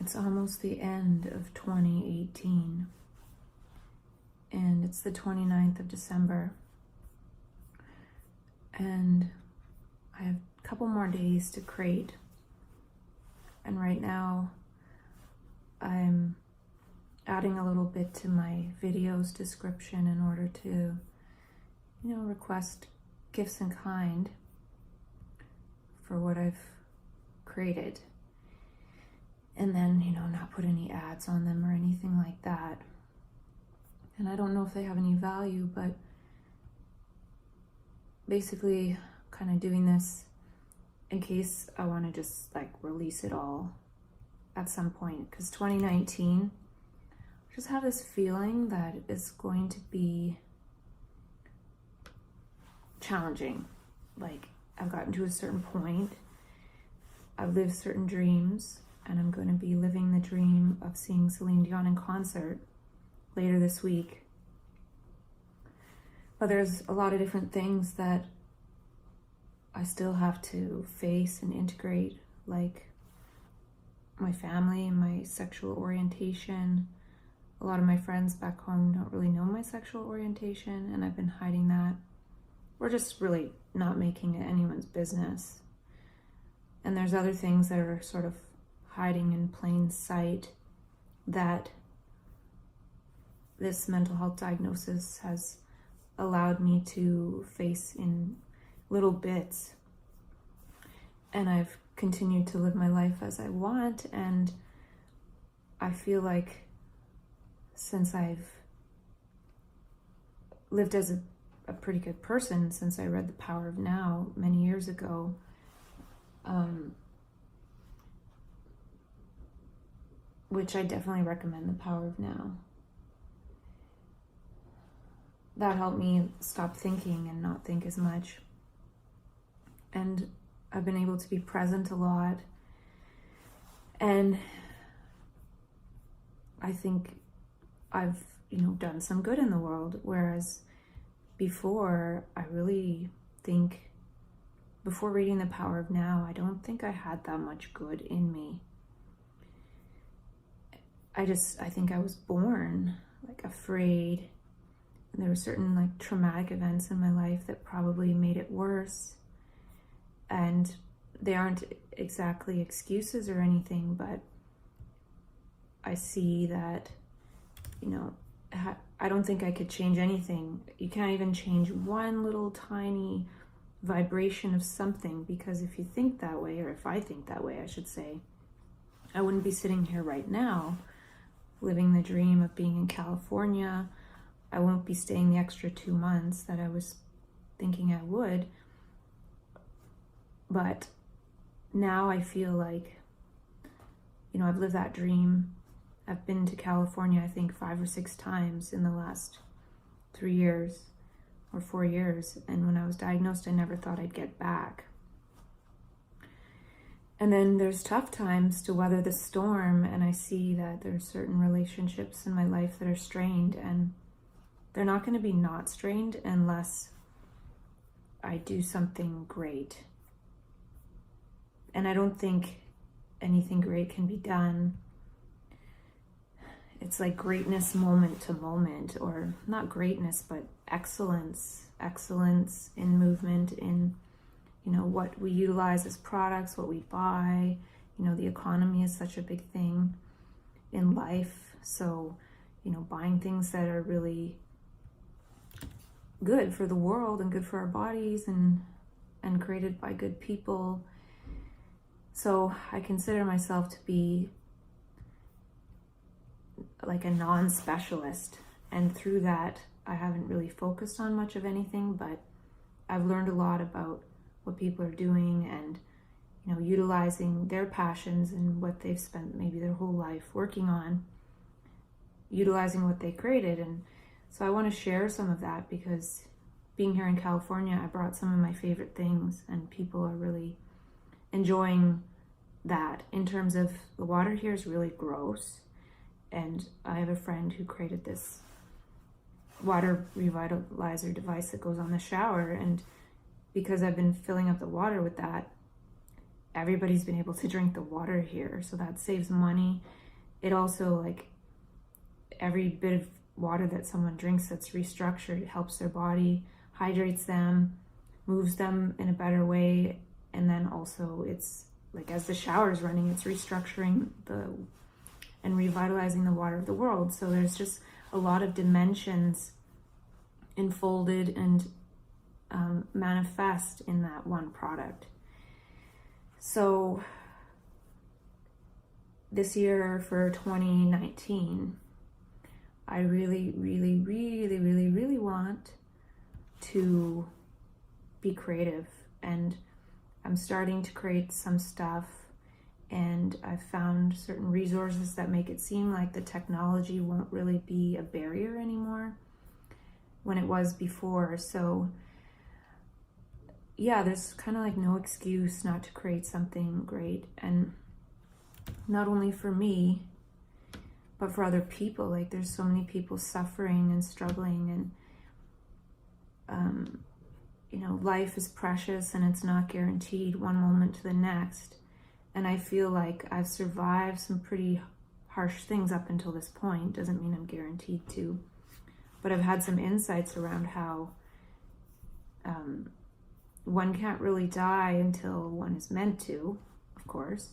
It's almost the end of 2018, and it's the 29th of December, and I have a couple more days to crate, and right now I'm adding a little bit to my video's description in order to, request gifts in kind for what I've created. And then, not put any ads on them or anything like that. And I don't know if they have any value, but basically kind of doing this in case I want to just release it all at some point. Because 2019, I just have this feeling that it's going to be challenging. I've gotten to a certain point, I've lived certain dreams, and I'm going to be living the dream of seeing Celine Dion in concert later this week. But there's a lot of different things that I still have to face and integrate, like my family and my sexual orientation. A lot of my friends back home don't really know my sexual orientation, and I've been hiding that. We're just really not making it anyone's business. And there's other things that are sort of hiding in plain sight that this mental health diagnosis has allowed me to face in little bits. And I've continued to live my life as I want, and I feel like since I've lived as a pretty good person since I read The Power of Now many years ago, which I definitely recommend The Power of Now. That helped me stop thinking and not think as much. And I've been able to be present a lot. And I think I've, done some good in the world. Whereas before, I really think, before reading The Power of Now, I don't think I had that much good in me. I think I was born afraid. And there were certain traumatic events in my life that probably made it worse. And they aren't exactly excuses or anything, but I see that, I don't think I could change anything. You can't even change one little tiny vibration of something, because if you think that way, or if I think that way, I should say, I wouldn't be sitting here right now living the dream of being in California. I won't be staying the extra 2 months that I was thinking I would. But now I feel like, I've lived that dream. I've been to California, I think 5 or 6 times in the last 3 years or 4 years. And when I was diagnosed, I never thought I'd get back. And then there's tough times to weather the storm, and I see that there's certain relationships in my life that are strained, and they're not going to be not strained unless I do something great. And I don't think anything great can be done. It's like greatness moment to moment, or not greatness, but excellence in movement, in what we utilize as products, what we buy. The economy is such a big thing in life. So, buying things that are really good for the world and good for our bodies and created by good people. So I consider myself to be like a non-specialist. And through that, I haven't really focused on much of anything, but I've learned a lot about what people are doing and, utilizing their passions and what they've spent maybe their whole life working on, utilizing what they created. And so I want to share some of that, because being here in California, I brought some of my favorite things, and people are really enjoying that. In terms of the water here is really gross, and I have a friend who created this water revitalizer device that goes on the shower, and because I've been filling up the water with that, everybody's been able to drink the water here, so that saves money. It also, like, every bit of water that someone drinks that's restructured helps their body, hydrates them, moves them in a better way. And then also it's like, as the shower is running, it's restructuring and revitalizing the water of the world. So there's just a lot of dimensions enfolded and manifest in that one product. So this year for 2019, I really, really, really, really, really want to be creative, and I'm starting to create some stuff, and I've found certain resources that make it seem like the technology won't really be a barrier anymore when it was before. So yeah, there's kind of like no excuse not to create something great, and not only for me, but for other people. Like, there's so many people suffering and struggling, and life is precious and it's not guaranteed one moment to the next. And I feel like I've survived some pretty harsh things up until this point. Doesn't mean I'm guaranteed to, but I've had some insights around how one can't really die until one is meant to, of course.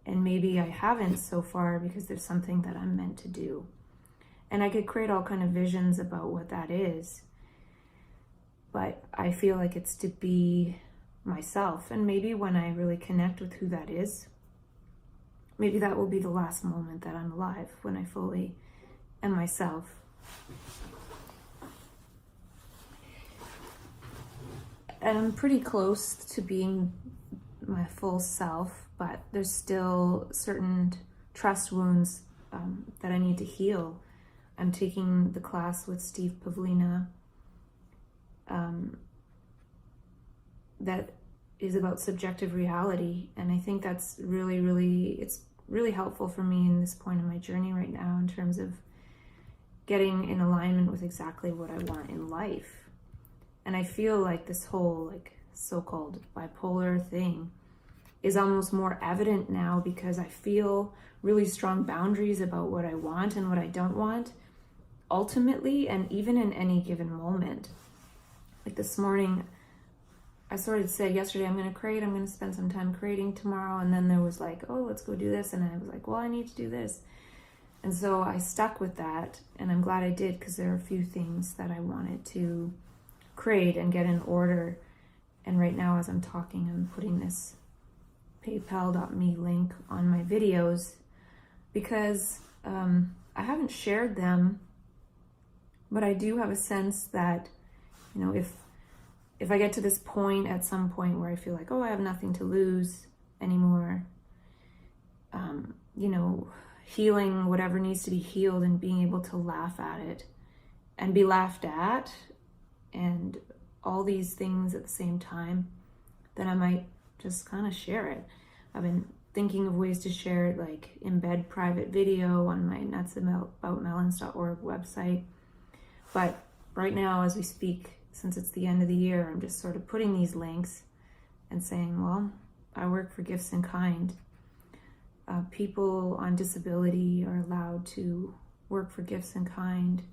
And maybe I haven't so far because there's something that I'm meant to do. And I could create all kind of visions about what that is. But I feel like it's to be myself. And maybe when I really connect with who that is, maybe that will be the last moment that I'm alive, when I fully am myself. And I'm pretty close to being my full self, but there's still certain trust wounds that I need to heal. I'm taking the class with Steve Pavlina that is about subjective reality, and I think that's it's really helpful for me in this point in my journey right now, in terms of getting in alignment with exactly what I want in life. And I feel like this whole like so-called bipolar thing is almost more evident now, because I feel really strong boundaries about what I want and what I don't want ultimately, and even in any given moment. Like this morning, I sort of said yesterday, I'm going to spend some time creating tomorrow. And then there was like, oh, let's go do this. And I was like, well, I need to do this. And so I stuck with that. And I'm glad I did, because there are a few things that I wanted to create and get in order. And right now, as I'm talking, I'm putting this paypal.me link on my videos, because I haven't shared them, but I do have a sense that, if I get to this point at some point where I feel like, oh, I have nothing to lose anymore, healing whatever needs to be healed and being able to laugh at it and be laughed at and all these things at the same time, then I might just kind of share it. I've been thinking of ways to share it, like embed private video on my nutsaboutmelons.org website. But right now, as we speak, since it's the end of the year, I'm just sort of putting these links and saying, well, I work for Gifts in Kind. People on disability are allowed to work for Gifts in Kind.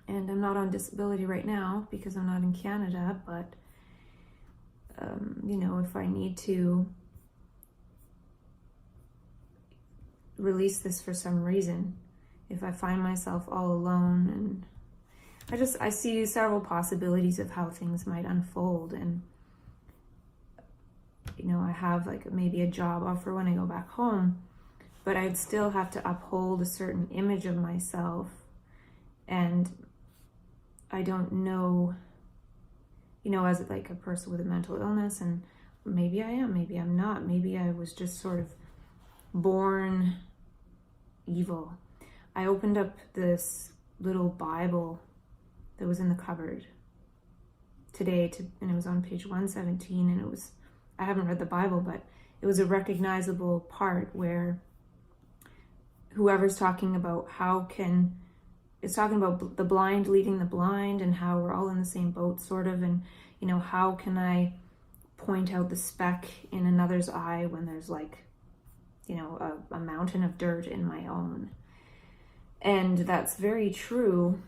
And I'm not on disability right now because I'm not in Canada, but, if I need to release this for some reason, if I find myself all alone, and I see several possibilities of how things might unfold. And, I have like maybe a job offer when I go back home, but I'd still have to uphold a certain image of myself. And I don't know, as like a person with a mental illness, and maybe I am, maybe I'm not, maybe I was just sort of born evil. I opened up this little Bible that was in the cupboard today, and it was on page 117, and I haven't read the Bible, but it was a recognizable part where whoever's talking about it's talking about the blind leading the blind, and how we're all in the same boat, sort of, and how can I point out the speck in another's eye when there's like, a mountain of dirt in my own. And that's very true,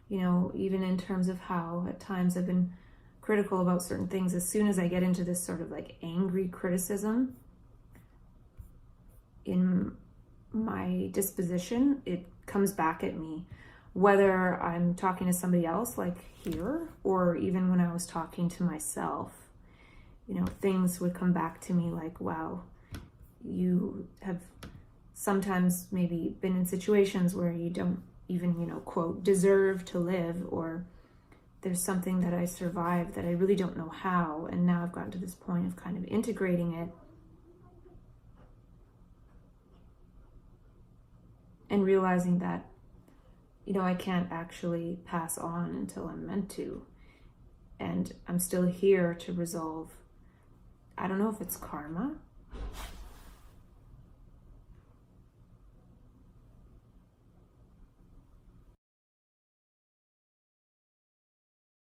even in terms of how at times I've been critical about certain things. As soon as I get into this sort of like angry criticism in my disposition, it comes back at me, whether I'm talking to somebody else like here, or even when I was talking to myself. Things would come back to me like, wow, you have sometimes maybe been in situations where you don't even, quote, deserve to live, or there's something that I survived that I really don't know how, and now I've gotten to this point of kind of integrating it and realizing that, I can't actually pass on until I'm meant to, and I'm still here to resolve, I don't know if it's karma,